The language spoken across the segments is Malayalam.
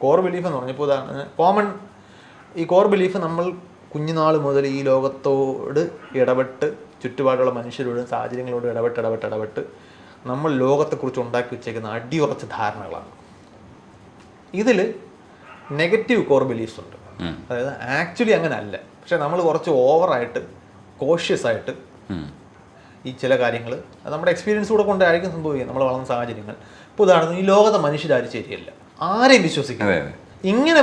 കോർ ബിലീഫ് എന്ന് പറഞ്ഞപ്പോൾ ഉദാഹരണത്തിന് ഈ കോർ ബിലീഫ് നമ്മൾ കുഞ്ഞുനാൾ മുതൽ ഈ ലോകത്തോട് ഇടപെട്ട് ചുറ്റുപാടുള്ള മനുഷ്യരോടും സാഹചര്യങ്ങളോട് ഇടപെട്ട് നമ്മൾ ലോകത്തെക്കുറിച്ച് ഉണ്ടാക്കി വെച്ചേക്കുന്ന അടിയുറച്ച ധാരണകളാണ്. ഇതിൽ നെഗറ്റീവ് കോർ ബിലീഫ്സ് ഉണ്ട്. അതായത് ആക്ച്വലി അങ്ങനെ അല്ല, പക്ഷെ നമ്മൾ കുറച്ച് ഓവറായിട്ട് കോഷ്യസ് ആയിട്ട് ഈ ചില കാര്യങ്ങൾ നമ്മുടെ എക്സ്പീരിയൻസ് കൂടെ കൊണ്ടായിരിക്കും സംഭവിക്കുക, നമ്മൾ വളർന്ന സാഹചര്യങ്ങൾ. ഇപ്പോൾ ഉദാഹരണത്തിന് ഈ ലോകത്തെ മനുഷ്യരാരും ശരിയല്ല, ആരെയും വിശ്വസിക്കുക. ഇങ്ങനെ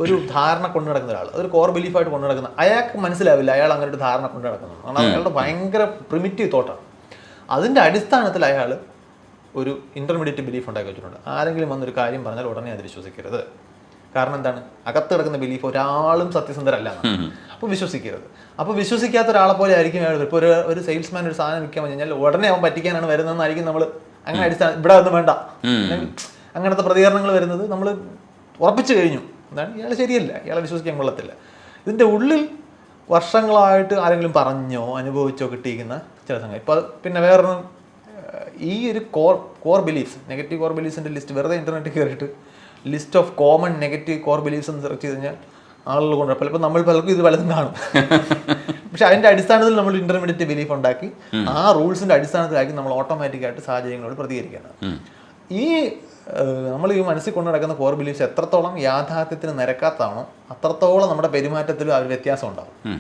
ഒരു ധാരണ കൊണ്ടു നടക്കുന്ന ഒരാൾ, അതൊരു കോർ ബിലീഫായിട്ട് കൊണ്ടു നടക്കുന്ന അയാൾക്ക് മനസ്സിലാവില്ല അയാൾ അങ്ങനെ ഒരു ധാരണ കൊണ്ടു നടക്കുന്നത്. കാരണം അയാളുടെ ഭയങ്കര പ്രിമിറ്റീവ് തോട്ടാണ്. അതിൻ്റെ അടിസ്ഥാനത്തിൽ അയാൾ ഒരു ഇൻ്റർമീഡിയറ്റ് ബിലീഫ് ഉണ്ടാക്കി വെച്ചിട്ടുണ്ട്. ആരെങ്കിലും വന്നൊരു കാര്യം പറഞ്ഞാൽ ഉടനെ അത് വിശ്വസിക്കരുത്. കാരണം എന്താണ്, അകത്ത് കിടക്കുന്ന ബിലീഫ് ഒരാളും സത്യസന്ധരല്ല, അപ്പോൾ വിശ്വസിക്കരുത്. അപ്പോൾ വിശ്വസിക്കാത്ത ഒരാളെ പോലെ ആയിരിക്കും അയാൾ. ഇപ്പോൾ ഒരു സെയിൽസ്മാൻ ഒരു സാധനം വിൽക്കാൻ കഴിഞ്ഞാൽ ഉടനെ അവൻ പറ്റിക്കാനാണ് വരുന്നതെന്നായിരിക്കും നമ്മൾ അങ്ങനെ അടിസ്ഥാനം ഇവിടെ ഒന്നും വേണ്ട അങ്ങനത്തെ പ്രതികരണങ്ങൾ വരുന്നത് നമ്മൾ ഉറപ്പിച്ചു കഴിഞ്ഞു. എന്താണ്, ഇയാൾ ശരിയല്ല, ഇയാളെ വിശ്വസിക്കാൻ കൊള്ളത്തില്ല. ഇതിൻ്റെ ഉള്ളിൽ വർഷങ്ങളായിട്ട് ആരെങ്കിലും പറഞ്ഞോ അനുഭവിച്ചോ കിട്ടിയിരിക്കുന്ന ചില സംഗതി. ഇപ്പോൾ പിന്നെ വേറൊരു ഈ ഒരു കോർ ബിലീഫ്സ്, നെഗറ്റീവ് കോർ ബിലീഫ്സിൻ്റെ ലിസ്റ്റ് വെറുതെ ഇൻ്റർനെറ്റിൽ കയറിയിട്ട് list of common negative core beliefs എന്ന് സെർച്ച് ചെയ്ത് കഴിഞ്ഞാൽ ആളുകൾ കൊണ്ട് പലപ്പോൾ നമ്മൾ പലർക്കും ഇത് പലതും കാണും. പക്ഷെ അതിൻ്റെ അടിസ്ഥാനത്തിൽ നമ്മൾ ഇൻ്റർമീഡിയറ്റ് ബിലീഫ് ഉണ്ടാക്കി ആ റൂൾസിൻ്റെ അടിസ്ഥാനത്തിലായിരിക്കും നമ്മൾ ഓട്ടോമാറ്റിക്കായിട്ട് സാഹചര്യങ്ങളോട് പ്രതികരിക്കുന്നത്. ഈ നമ്മൾ ഈ മനസ്സിൽ കൊണ്ടു നടക്കുന്ന കോർ ബിലീഫ്സ് എത്രത്തോളം യാഥാർത്ഥ്യത്തിന് നിരക്കാത്തതാണോ അത്രത്തോളം നമ്മുടെ പെരുമാറ്റത്തിലും ആ ഒരു വ്യത്യാസം ഉണ്ടാകും.